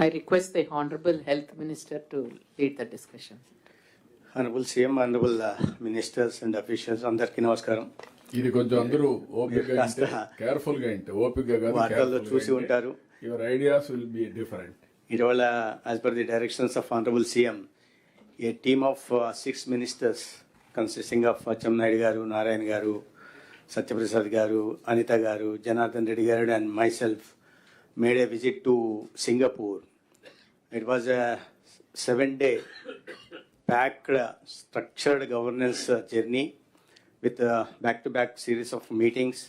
I request the Honorable Health Minister to lead the discussion. Honorable CM, Honorable Ministers and Officials, అందరికీ నమస్కారం. ఇది కొంచెం అందరూ ఓపికగా కేర్ఫుల్ గా ఇంటే ఓపికగా వార్తల్లో చూసి ఉంటారు. Your ideas will be different. ఇటీవల as per the directions of Honorable CM, a team of 6 ministers consisting of Achamnaidu garu, Narayan garu, Satyaprasad garu, Anita garu, Janardhan Reddy garu and myself made a visit to Singapore. It was a 7-day packed, structured governance journey with a back-to-back series of meetings,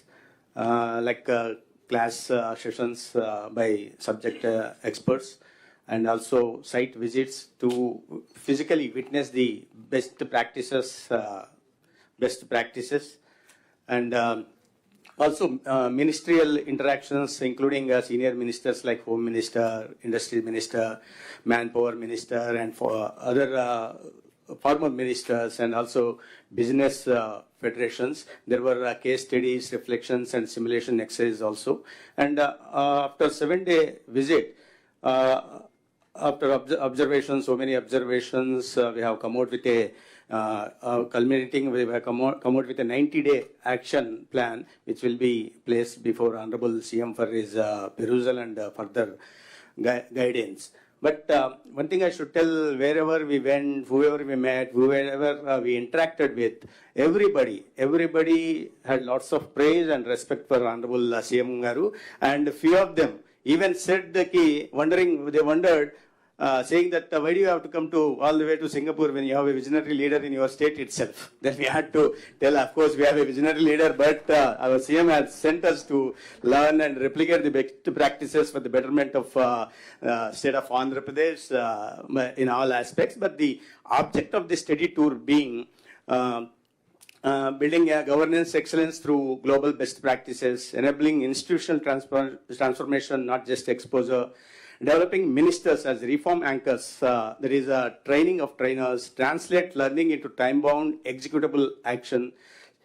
like class sessions by subject experts, and also site visits to physically witness the best practices, and also ministerial interactions, including senior ministers like Home Minister, Industry Minister, Manpower Minister, and for other former ministers, and also business federations. There were case studies, reflections, and simulation exercises also. And after 7-day visit, after observations, so many observations, we have come out with a culminating, we have come out with a 90-day action plan, which will be placed before Honorable CM for his perusal and further guidance. But one thing I should tell, wherever we went, whoever we met, whoever we interacted with, everybody had lots of praise and respect for Honorable CM Garu, and few of them even said they wondered, saying that why do you have to come to all the way to Singapore when you have a visionary leader in your state itself? Then we had to tell, of course, we have a visionary leader, but our CM has sent us to learn and replicate the best practices for the betterment of state of Andhra Pradesh in all aspects. But the object of this study tour being building a governance excellence through global best practices, enabling institutional transformation, not just exposure, developing ministers as reform anchors, there is a training of trainers, translate learning into time-bound executable action,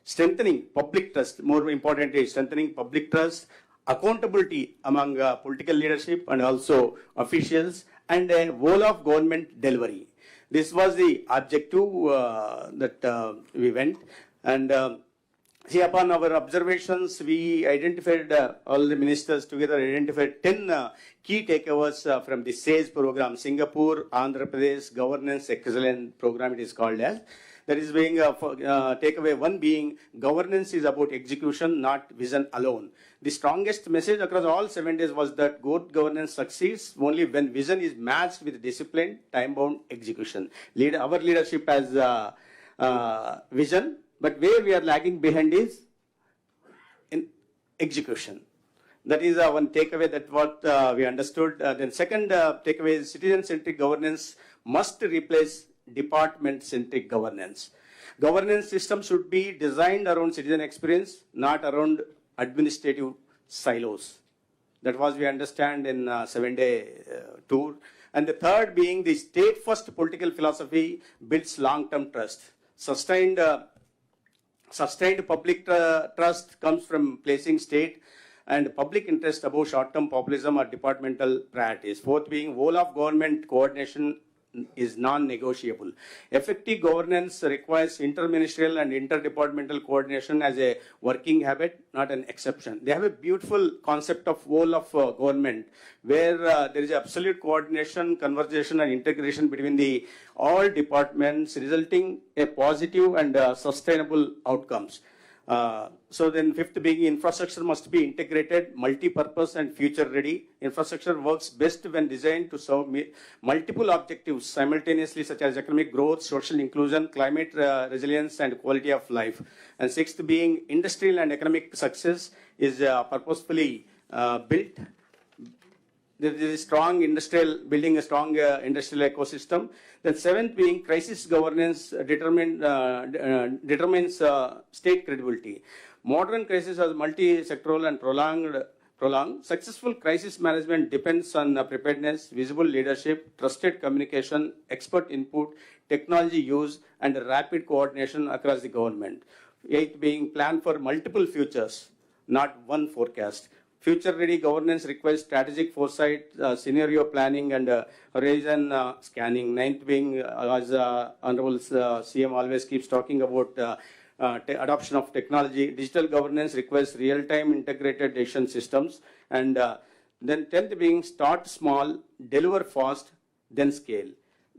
strengthening public trust, more importantly, strengthening public trust, accountability among political leadership and also officials, and a whole of government delivery. This was the objective that we went. And see, upon our observations, we identified, all the ministers together identified 10 key takeaways from the SAGE program, Singapore, Andhra Pradesh Governance Excellence Program, it is called as. That is being, takeaway one being, governance is about execution, not vision alone. The strongest message across all 7 days was that good governance succeeds only when vision is matched with disciplined, time-bound execution. Our leadership has vision, but where we are lagging behind is in execution. That is one takeaway, that what we understood. Then second takeaway is citizen-centric governance must replace department-centric governance. Governance system should be designed around citizen experience, not around administrative silos. That was we understand in 7-day tour. And the third being, the state-first political philosophy builds long-term trust. Sustained public trust comes from placing state and public interest above short-term populism or departmental priorities. Fourth being, whole of government coordination is non-negotiable. Effective governance requires interministerial and interdepartmental coordination as a working habit, not an exception. They have a beautiful concept of whole of government, where there is absolute coordination, conversation, and integration between the all departments, resulting a positive and sustainable outcomes. So then fifth being, infrastructure must be integrated, multi-purpose and future ready. Infrastructure works best when designed to serve multiple objectives simultaneously, such as economic growth, social inclusion, climate resilience, and quality of life. And sixth being, industrial and economic success is purposefully built. There is a strong building a strong industrial ecosystem. Then seventh being, crisis governance determines state credibility. Modern crisis has multi-sectoral and prolonged. Successful crisis management depends on preparedness, visible leadership, trusted communication, expert input, technology use, and rapid coordination across the government. Eighth being, plan for multiple futures, not one forecast. Future-ready governance requires strategic foresight, scenario planning, and horizon scanning. Ninth being, as Honorable CM always keeps talking about adoption of technology. Digital governance requires real-time integrated decision systems. And then 10th being, start small, deliver fast, then scale.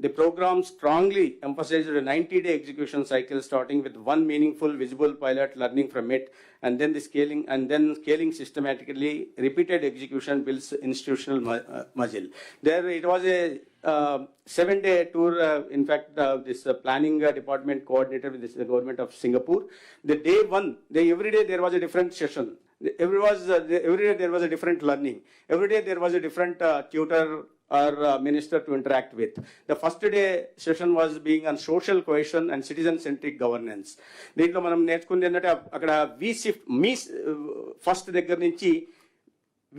The program strongly emphasized a 90-day execution cycle, starting with one meaningful, visible pilot, learning from it, and then scaling systematically. Repeated execution builds institutional muscle. There, it was a 7-day tour. In fact, this planning department coordinated with the government of Singapore. The day one, every day there was a different session. Every day there was a different learning. Every day there was a different tutor or minister to interact with. The first day session was being on social cohesion and citizen-centric governance. దీంట్లో మనం నేర్చుకుంది ఏంటంటే అక్కడ వి shift మీ first దగ్గర నుంచి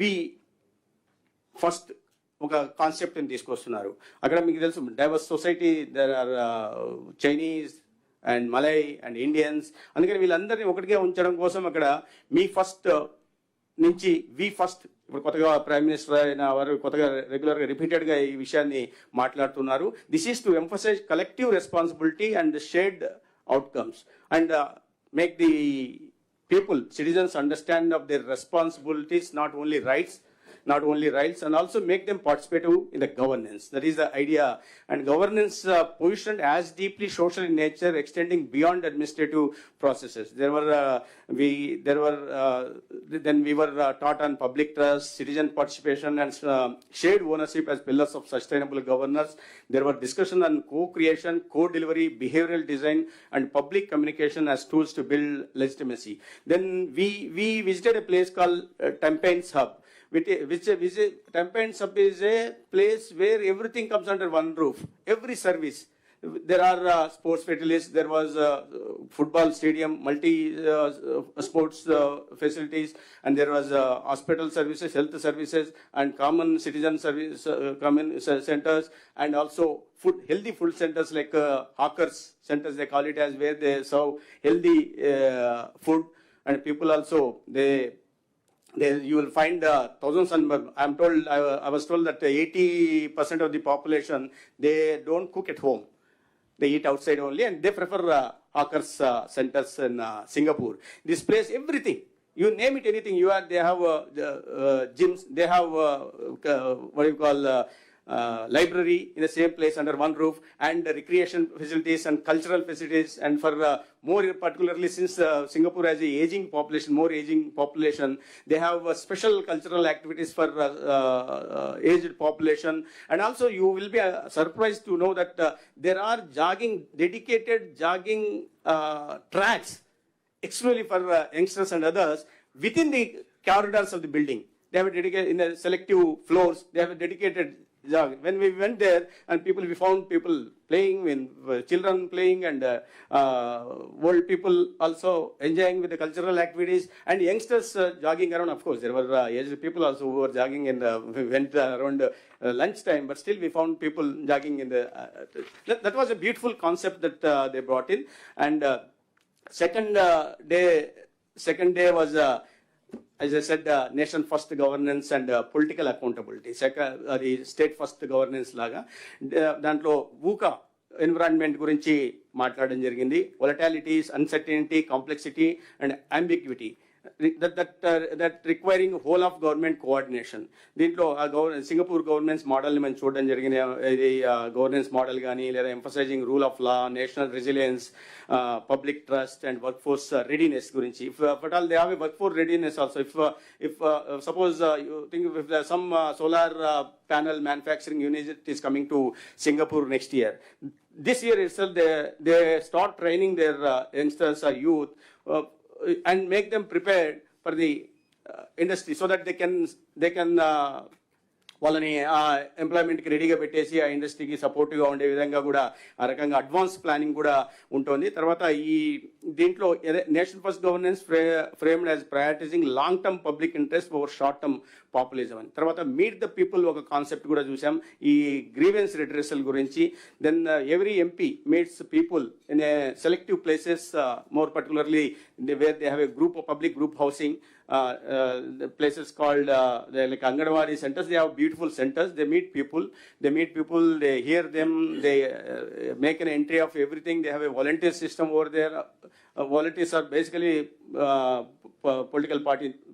వి first ఒక కాన్సెప్ట్ని తీసుకొస్తున్నారు. అక్కడ మీకు తెలుసు diverse society, there are Chinese and Malay and Indians. అందుకని వీళ్ళందరినీ ఒకటిగా ఉంచడం కోసం అక్కడ మీ ఫస్ట్ నుంచి వి ఫస్ట్, ఇప్పుడు కొత్తగా ప్రైమ్ మినిస్టర్ అయిన వారు కొత్తగా రెగ్యులర్గా రిపీటెడ్గా ఈ విషయాన్ని మాట్లాడుతున్నారు. This is to emphasise collective responsibility and shared outcomes and make the people, citizens understand of their responsibilities, not only rights, and also make them participative in the governance. That is the idea. And governance positioned as deeply social in nature, extending beyond administrative processes. Then we were taught on public trust, citizen participation, and shared ownership as pillars of sustainable governance. There were discussion on co-creation, co-delivery, behavioral design, and public communication as tools to build legitimacy. Then we visited a place called Tampines Hub, which Tampines Hub is a place where everything comes under one roof. Every service. There are sports facilities. There was a football stadium, multi sports facilities, and there was hospital services, health services, and common citizen service, common centers, and also healthy food centers like hawkers centers, they call it, as where they serve healthy food, and people also you will find thousands, and I was told that 80% of the population, they don't cook at home. They eat outside only, and they prefer hawkers centers in Singapore. This place, everything, you name it, anything. They have gyms, they have what you call library in the same place under one roof, and recreation facilities and cultural facilities. And for more particularly, since Singapore has a more aging population, they have special cultural activities for aged population. And also you will be surprised to know that there are dedicated jogging tracks exclusively for youngsters and others within the corridors of the building. They have a dedicated, in the selective floors, they have a dedicated jog. When we went there, and we found people playing, children playing, and old people also enjoying with the cultural activities, and youngsters jogging around. Of course, there were aged people also who were jogging, and we went around lunchtime, but still we found people jogging in the. That was a beautiful concept that they brought in. And second day was. As I said, nation first governance and political accountability. The state first governance laga. Dantlo VUCA environment gurinchi మాట్లాడడం జరిగింది. Volatilities, uncertainty, complexity, and ambiguity. That requiring whole of government coordination. దీంట్లో Singapore governance మోడల్ని మనం చూడడం జరిగింది. ఇది governance model కానీ, లేదా emphasising rule of law, national resilience, public trust, and work force readiness గురించి. But all they have a work force readiness also. If suppose you think if there's some solar panel manufacturing unit is coming to Singapore next year, this year itself they start training their youngsters or youth and make them prepared for the industry, so that they can వాళ్ళని ఎంప్లాయ్మెంట్కి రెడీగా పెట్టేసి ఆ ఇండస్ట్రీకి సపోర్టివ్గా ఉండే విధంగా కూడా ఆ రకంగా అడ్వాన్స్ ప్లానింగ్ కూడా ఉంటుంది. తర్వాత ఈ దీంట్లో nation first governance framed as prioritising long term public interest over short term populism అని. తర్వాత మీట్ ద పీపుల్ ఒక కాన్సెప్ట్ కూడా చూసాం ఈ గ్రీవెన్స్ రిడ్రెసల్ గురించి. Then every MP meets people in a selective places, more particularly where they have a group of public group housing, the places called like Anganwadi centers. They have beautiful centers. They meet people. They hear them. They make an entry of everything. They have a volunteer system over there. Volunteers are basically political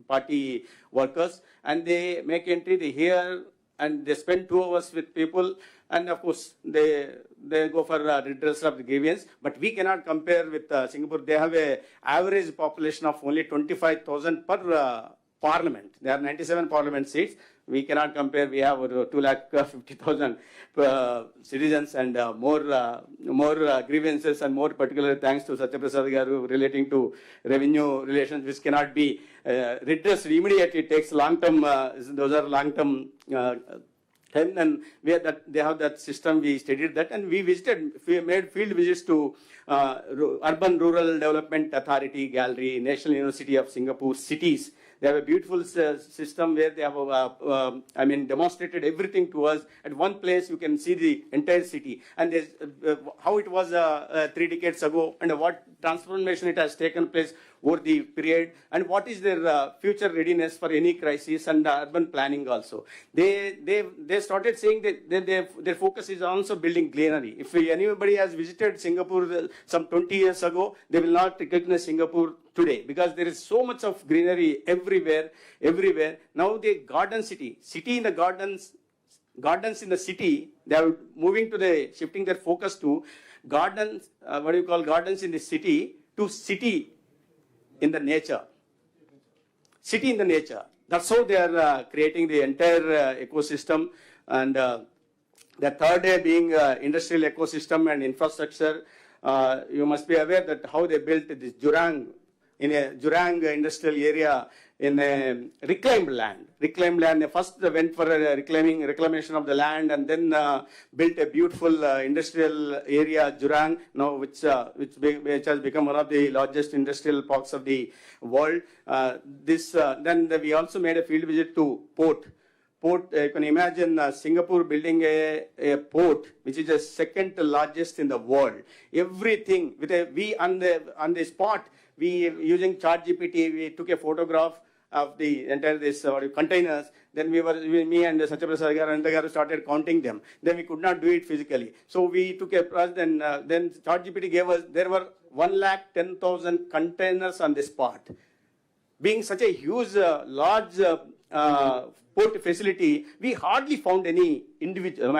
party workers, and they make entry. They hear and they spend 2 hours with people, and of course they go for redress of the grievance. But we cannot compare with Singapore. They have a average population of only 25,000 per parliament. There are 97 parliament seats. We cannot compare. We have 250,000 citizens and more grievances, and more particularly thanks to Satyaprasad Garu relating to revenue relations, which cannot be redressed immediately. It takes long term. Those are long term. And they have that system. We studied that, and we made field visits to Urban Rural Development Authority, Gallery, National University of Singapore, cities. They have a beautiful system where they have, demonstrated everything to us. At one place, you can see the entire city, and how it was 3 decades ago, and what transformation it has taken place over the period, and what is their future readiness for any crisis, and urban planning also. They started saying that their focus is also building greenery. If anybody has visited Singapore some 20 years ago, they will not recognize Singapore today, because there is so much of greenery everywhere. Now the garden city in the gardens in the city, they are shifting their focus to gardens, gardens in the city, to city in the nature. City in the nature. That's how they are creating the entire ecosystem. And the third being industrial ecosystem and infrastructure. You must be aware that how they built this Jurang, in a Jurang industrial area, in a reclaimed land. They first went for a reclamation of the land, and then built a beautiful industrial area, Jurang, now which has become one of the largest industrial parks of the world. Then we also made a field visit to port. You can imagine Singapore building a port, which is the second largest in the world. Everything on the spot. We using ChatGPT, we took a photograph of the entire containers. Then me and Satyaprasad Garu and Garu started counting them. Then we could not do it physically. So we took a then ChatGPT gave us, there were 110,000 containers on the spot. Being such a huge, large port facility, we hardly found any individual,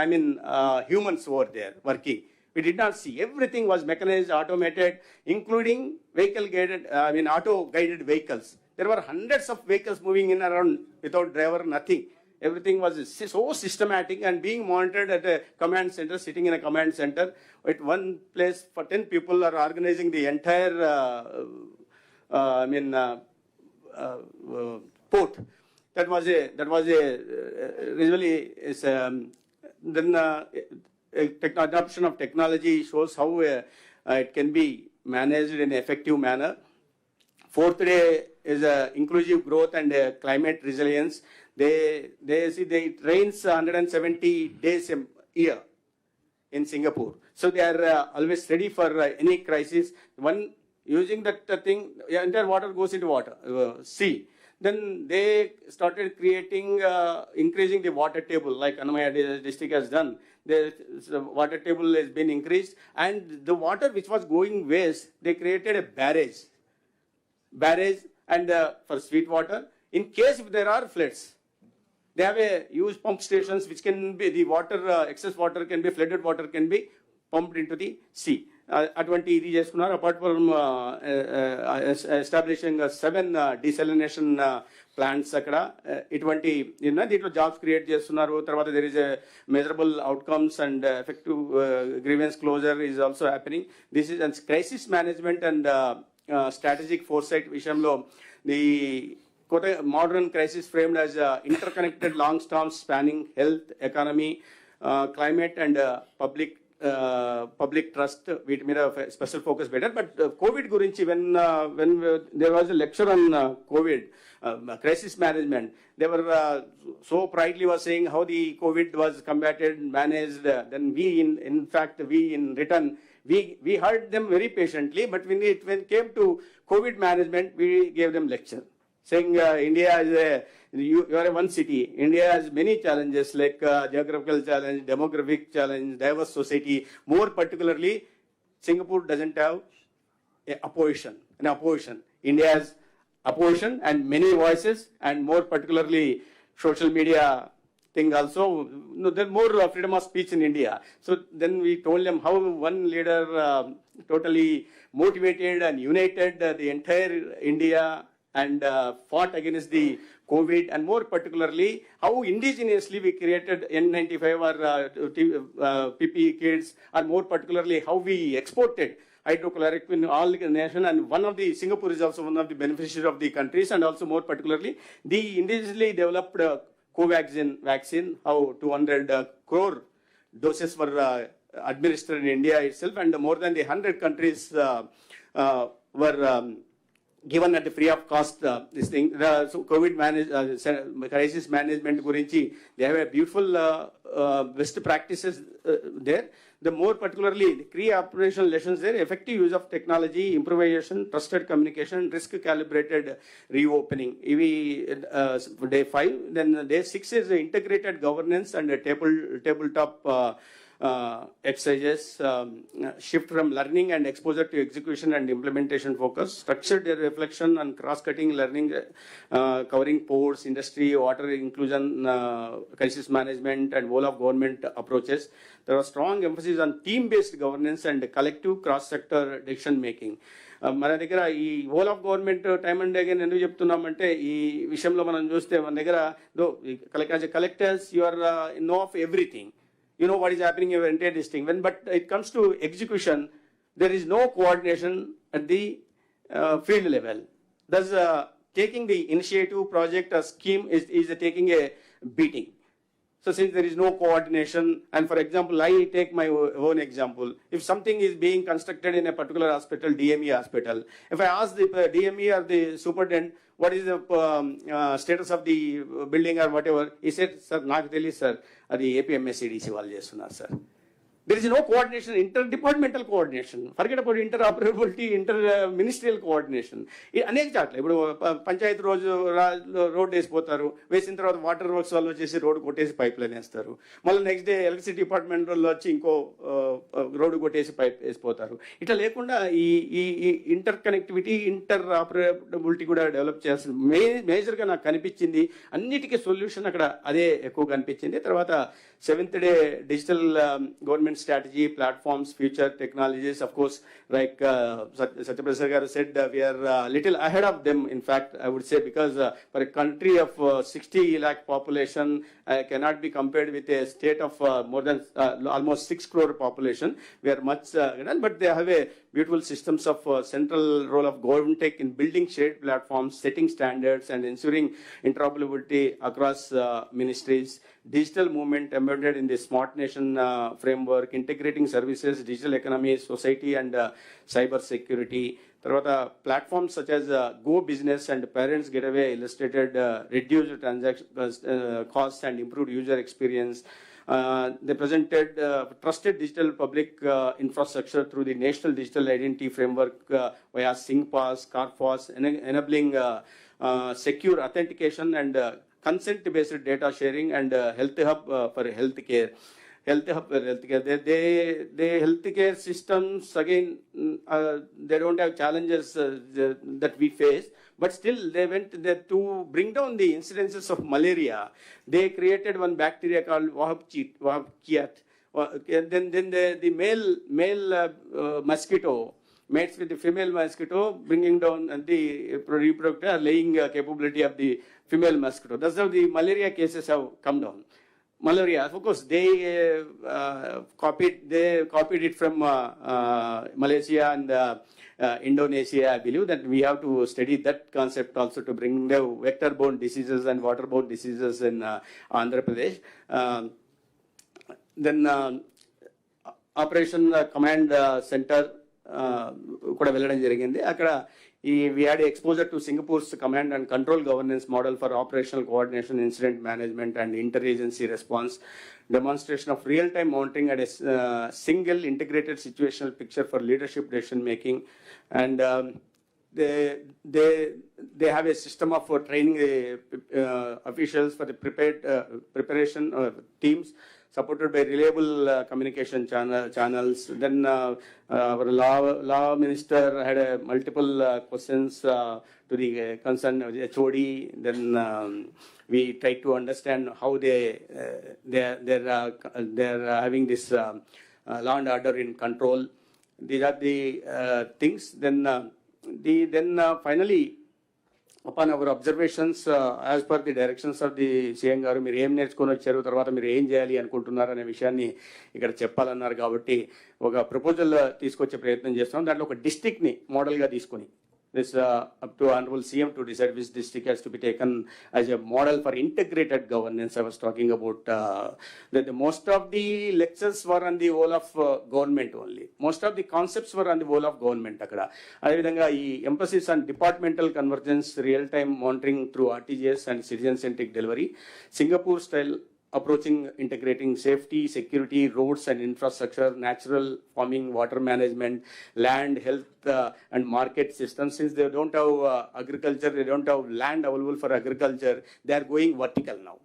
humans over there working. We did not see. Everything was mechanized, automated, including auto-guided vehicles. There were hundreds of vehicles moving in around without driver, nothing. Everything was so systematic and being monitored at a command center, sitting in a command center. At one place, for 10 people are organizing the entire port. That was adoption of technology shows how it can be managed in an effective manner. Fourth day is inclusive growth and climate resilience. It rains 170 days a year in Singapore. So they are always ready for any crisis. Using that thing, entire water goes into sea. Then they started creating, increasing the water table, like Annamaya district has done. The water table has been increased, and the water which was going waste, they created a barrage and for sweet water. In case if there are floods, they have a huge pump stations which can be, the water, excess water can be, flooded water can be pumped into the sea. Apart from establishing 7 desalination plants, jobs create there is a measurable outcomes and effective grievance closure is also happening. This is crisis management and strategic foresight vishamlo. The modern crisis framed as interconnected long storms spanning health, economy, climate, and public trust. We made a special focus better. But COVID gurinchi, when there was a lecture on COVID crisis management, they were so proudly was saying how the COVID was combated, managed. Then we in return we heard them very patiently, but when it came to COVID management, we gave them lecture, saying India is you are one city. India has many challenges like geographical challenge, demographic challenge, diverse society. More particularly, Singapore doesn't have an opposition. India has opposition and many voices, and more particularly social media thing also. No, there's more freedom of speech in India. So then we told them how one leader totally motivated and united the entire India and fought against the COVID, and more particularly how indigenously we created N95 or PPE kits, and more particularly how we exported hydrochloric in all the nation, and one of the Singapore is also one of the beneficiaries of the countries, and also more particularly the indigenously developed Covaxin vaccine, how 200 crore doses were administered in India itself, and more than the 100 countries were given at the free of cost this thing. So COVID crisis management gurinchi, they have a beautiful best practices there. The more particularly the key operational lessons there: effective use of technology, improvisation, trusted communication, risk calibrated reopening. Day 5. Then day 6 is integrated governance and tabletop exercises, shift from learning and exposure to execution and implementation focus, structured reflection and cross-cutting learning, covering ports, industry, water inclusion, crisis management, and whole of government approaches. There was strong emphasis on team-based governance and collective cross-sector decision making. మన దగ్గర ఈ whole of government time and again ఎందుకు చెప్తున్నామంటే ఈ విషయంలో మనం చూస్తే మన దగ్గర collectors you are know of everything. You know what is happening in your entire district. But it comes to execution, there is no coordination at the field level. Thus, taking the initiative project or scheme is taking a beating. So since there is no coordination, and for example, I take my own example. If something is being constructed in a particular hospital, DME hospital, if I ask the DME or the superintendent, what is the status of the building or whatever, he said, sir, నాకు తెలియదు sir, అది APMSCDC వాళ్ళు చేస్తున్నారు sir. There is no coordination, interdepartmental coordination. Forget about interoperability, inter-ministerial coordination. అనేక చాట్ల ఇప్పుడు panchayat road వేసిపోతారు, వేసిన తర్వాత water works వాళ్ళు వచ్చేసి రోడ్డు కొట్టేసి పైప్ లైన్ వేస్తారు. మళ్ళీ నెక్స్ట్ డే ఎలక్ట్రిసిటీ డిపార్ట్మెంట్ వాళ్ళు వచ్చి ఇంకో రోడ్డు కొట్టేసి పైప్ వేసిపోతారు. ఇట్లా లేకుండా ఈ ఇంటర్ కనెక్టివిటీ, ఇంటర్ ఆపరబిలిటీ కూడా డెవలప్ చేయాల్సిన మేజర్గా నాకు కనిపించింది. అన్నిటికీ సొల్యూషన్ అక్కడ అదే ఎక్కువ కనిపించింది. తర్వాత 7th day digital government strategy, platforms, future technologies. Of course, like Satyaprasad Garu said, we are little ahead of them. In fact, I would say, because for a country of 60 lakh population, cannot be compared with a state of more than almost 6 crore population. We are much, but they have a beautiful systems of central role of government tech in building shared platforms, setting standards, and ensuring interoperability across ministries. Digital movement embedded in the Smart Nation framework, integrating services, digital economy, society, and cyber security. తర్వాత platforms such as Go Business and Parents Getaway illustrated reduced transaction costs and improved user experience. They presented trusted digital public infrastructure through the National Digital Identity Framework via SyncPass, CarPass, enabling secure authentication and consent-based data sharing, and health hub for healthcare. Health hub for healthcare. They healthcare systems again, they don't have challenges that we face, but still they went there to bring down the incidences of malaria. They created one bacteria called Wahab-Kiat. Then the male mosquito mates with the female mosquito, bringing down the reproductive laying capability of the female mosquito. That's how the malaria cases have come down. Malaria, of course, they copied it from Malaysia and Indonesia. I believe that we have to study that concept also to bring the vector-borne diseases and water-borne diseases in Andhra Pradesh. Then Operation Command Center కూడా వెళ్ళడం జరిగింది. అక్కడ we had exposure to Singapore's command and control governance model for operational coordination, incident management, and interagency response, demonstration of real-time monitoring and a single integrated situational picture for leadership decision making, and they have a system of training officials for the preparation teams, supported by reliable communication channels. Then our law minister had multiple questions to the concerned HOD. Then we tried to understand how they're having this law and order in control. These are the things. Then finally, upon our observations, as per the directions of the CM గారు, మీరు ఏం నేర్చుకొని వచ్చారు, తర్వాత మీరు ఏం చేయాలి అనుకుంటున్నారు అనే విషయాన్ని ఇక్కడ చెప్పాలన్నారు. కాబట్టి ఒక ప్రపోజల్ తీసుకొచ్చే ప్రయత్నం చేస్తాం. దాంట్లో ఒక డిస్ట్రిక్ట్ని మోడల్గా తీసుకొని this up to Honorable CM to decide which district has to be taken as a model for integrated governance. I was talking about that most of the lectures were on the whole of government only. Most of the concepts were on the whole of government. Advidanga ee emphasis on departmental convergence, real-time monitoring through RTGS and citizen-centric delivery, Singapore style approaching integrating safety, security, roads and infrastructure, natural farming, water management, land, health and market systems. Since they don't have agriculture, they don't have land available for agriculture, they are going vertical now.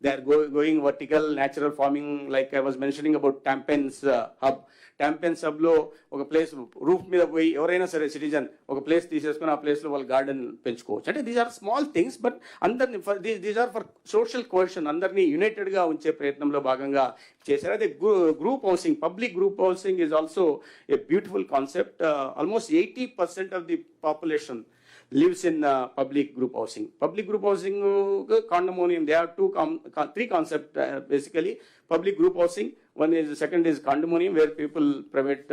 They are going vertical, natural farming, like I was mentioning about Tampines hub. Tampines hub lo oka place roof మీద పోయి ఎవరైనా సరే citizen ఒక place తీసేసుకుని ఆ ప్లేస్లో వాళ్ళు garden పెంచుకోవచ్చు. అంటే these are small things, but అందరిని these are for social cohesion, అందరినీ యునైటెడ్గా ఉంచే ప్రయత్నంలో భాగంగా చేశారు. అదే group housing, public group housing is also a beautiful concept. Almost 80% of the population lives in public group housing. Public group housing, condominium, there are three concepts basically. Public group housing, second is condominium, where people private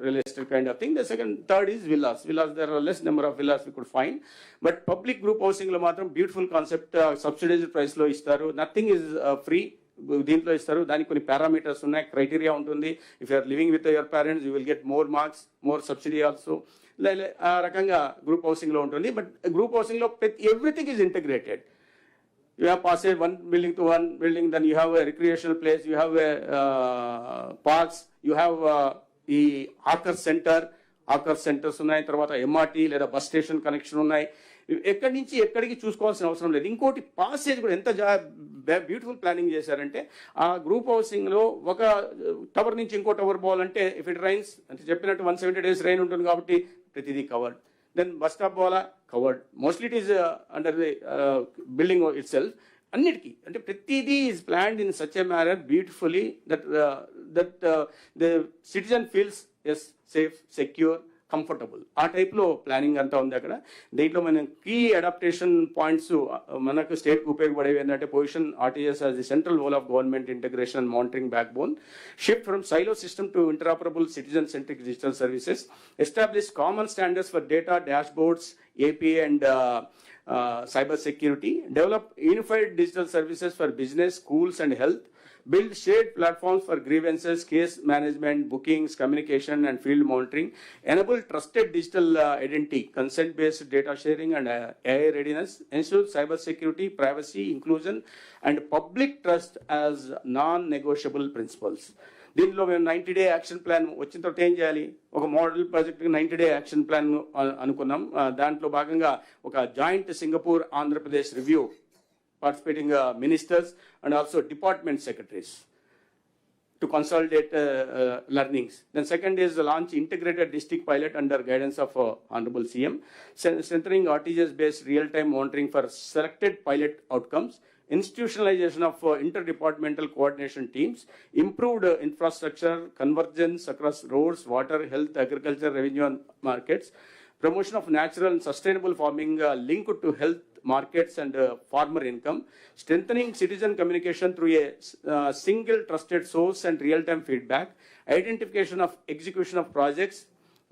real estate kind of thing. The third is villas. There are less number of villas we could find, but public group housing lo matram beautiful concept, subsidized price lo istaru, nothing is free. దీంట్లో ఇస్తారు. దానికి కొన్ని parameters ఉన్నాయి, criteria ఉంటుంది. If you're living with your parents you will get more marks, more subsidy also. ఆ రకంగా group హౌసింగ్లో ఉంటుంది. బట్ గ్రూప్ హౌసింగ్లో everything is integrated. You have passed one building to one building, then you have a recreational place, you have a parks, you have the hawker centers ఉన్నాయి, తర్వాత MRT లేదా bus station connection ఉన్నాయి. ఎక్కడి నుంచి ఎక్కడికి చూసుకోవాల్సిన అవసరం లేదు. ఇంకోటి పాసేజ్ కూడా ఎంత బ్యూటిఫుల్ ప్లానింగ్ చేశారంటే, ఆ గ్రూప్ హౌసింగ్లో ఒక టవర్ నుంచి ఇంకో టవర్ పోవాలంటే ఇఫ్ ఇట్ రైన్స్ అంటే చెప్పినట్టు 170 days రైన్ ఉంటుంది కాబట్టి ప్రతిదీ కవర్డ్. దెన్ బస్ స్టాప్ పోవాలా, covered. Mostly it is under the building itself. అన్నిటికీ అంటే ప్రతిదీ is planned in such a manner beautifully that the citizen feels as safe, secure, comfortable. ఆ టైప్లో ప్లానింగ్ అంతా ఉంది అక్కడ. దీంట్లో మనం కీ అడాప్టేషన్ పాయింట్స్ మనకు స్టేట్కి ఉపయోగపడేవి ఏంటంటే, position RTS as the central role of government integration and monitoring backbone, shift from silo system to interoperable citizen centric digital services, establish common standards for data, dashboards, API and cyber security, develop unified digital services for business, schools and health, build shared platforms for grievances, case management, bookings, communication and field monitoring, enable trusted digital identity, consent-based data sharing and AI readiness, ensure cyber security, privacy, inclusion and public trust as non-negotiable principles. దీనిలో మేము 90-day action plan వచ్చిన తర్వాత ఏం చేయాలి, ఒక model ప్రాజెక్ట్కి 90-day action plan అనుకున్నాం. దాంట్లో భాగంగా ఒక joint Singapore Andhra Pradesh review, participating ministers and also department secretaries to consolidate learnings. Then second is the launch integrated district pilot under guidance of Honorable CM, strengthening RTGS-based real-time monitoring for selected pilot outcomes, institutionalization of interdepartmental coordination teams, improved infrastructure, convergence across roads, water, health, agriculture, revenue and markets, promotion of natural and sustainable farming linked to health, markets and farmer income, strengthening citizen communication through a single trusted source and real-time feedback, identification of execution of projects,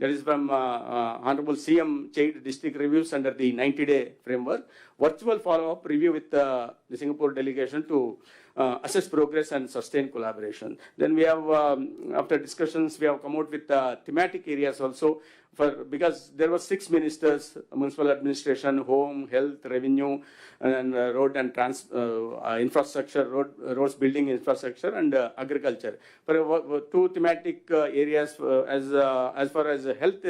that is from Honorable CM chaired district reviews under the 90-day framework, virtual follow-up review with the Singapore delegation to assess progress and sustain collaboration. Then we have, after discussions, we have come out with thematic areas also. Because there were 6 ministers: municipal administration, home, health, revenue, and road and infrastructure, roads, building infrastructure, and agriculture. For 2 thematic areas, as far as health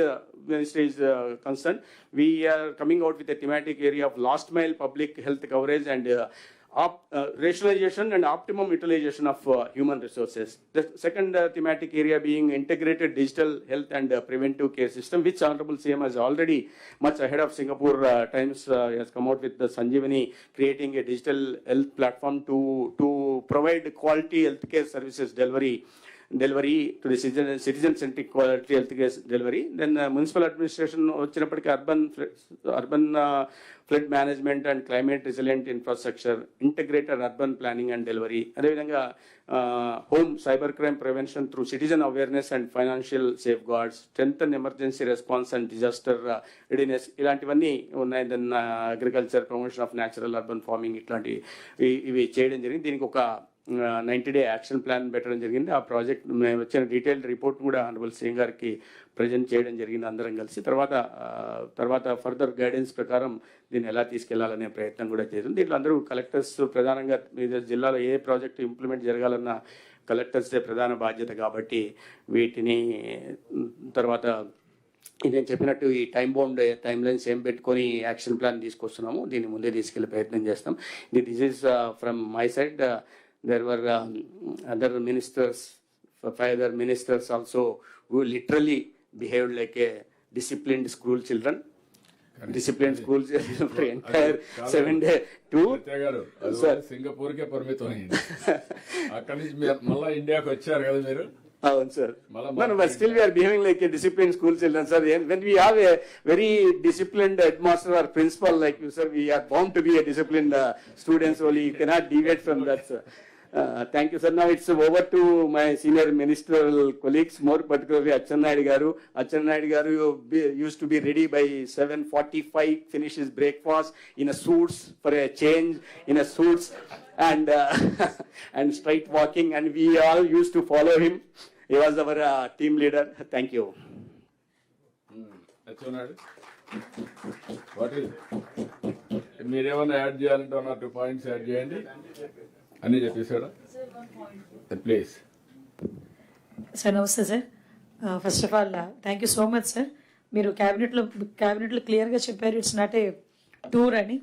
ministry is concerned, we are coming out with a thematic area of last mile public health coverage and rationalization and optimum utilization of human resources. The second thematic area being integrated digital health and preventive care system, which Honorable CM has already, much ahead of Singapore Times, has come out with the Sanjeevani, creating a digital health platform to provide quality healthcare services delivery to the citizen-centric quality healthcare delivery. Then municipal administration, urban flood management and climate resilient infrastructure, integrated urban planning and delivery. అదేవిధంగా home cybercrime prevention through citizen awareness and financial safeguards, strengthen emergency response and disaster readiness, ఇలాంటివన్నీ ఉన్నాయి. Then agriculture, promotion of natural urban farming, ఇవి చేయడం జరిగింది. దీనికి ఒక 90-day action plan పెట్టడం జరిగింది. ఆ ప్రాజెక్ట్ మేము వచ్చిన డీటెయిల్డ్ రిపోర్ట్ కూడా ఆనరబుల్ సీఎం గారికి ప్రజెంట్ చేయడం జరిగింది అందరం కలిసి. తర్వాత ఫర్దర్ గైడెన్స్ ప్రకారం దీన్ని ఎలా తీసుకెళ్లాలనే ప్రయత్నం కూడా చేసింది. దీంట్లో అందరూ కలెక్టర్స్, ప్రధానంగా జిల్లాలో ఏ ప్రాజెక్టు ఇంప్లిమెంట్ జరగాలన్న కలెక్టర్సే ప్రధాన బాధ్యత కాబట్టి వీటిని తర్వాత నేను చెప్పినట్టు ఈ టైం లైన్స్ ఏం పెట్టుకొని యాక్షన్ ప్లాన్ తీసుకొస్తున్నాము, దీన్ని ముందే తీసుకెళ్లే ప్రయత్నం చేస్తాం. This is from my side. There were other ministers, 5 other ministers also, who literally behaved like a disciplined school children. Disciplined school children for entire 7-day tour. Singapore కే పరిమితం అయింది. అక్కడి నుంచి మళ్ళా ఇండియాకి వచ్చారు కదా మీరు. అవును sir. But still we are behaving like a disciplined school children, sir. When we have a very disciplined headmaster or principal like you, sir, we are bound to be a disciplined students only. You cannot deviate from that, sir. Thank you, sir. Now it's over to my senior ministerial colleagues, more particularly Achannayidu garu. Achannayidu garu used to be ready by 7:45, finish his breakfast in a suits, for a change in a suits, and and straight walking, and we all used to follow him. He was our team leader. Thank you. మీరేమన్నా add చేయాలంటే 2 points add చేయండి. అన్నీ చెప్పేశాడా? Please sir. నమస్తే sir. First of all thank you so much sir. మీరు క్యాబినెట్లో క్లియర్గా చెప్పారు, ఇట్స్ నాట్ ఏ టూర్ అని.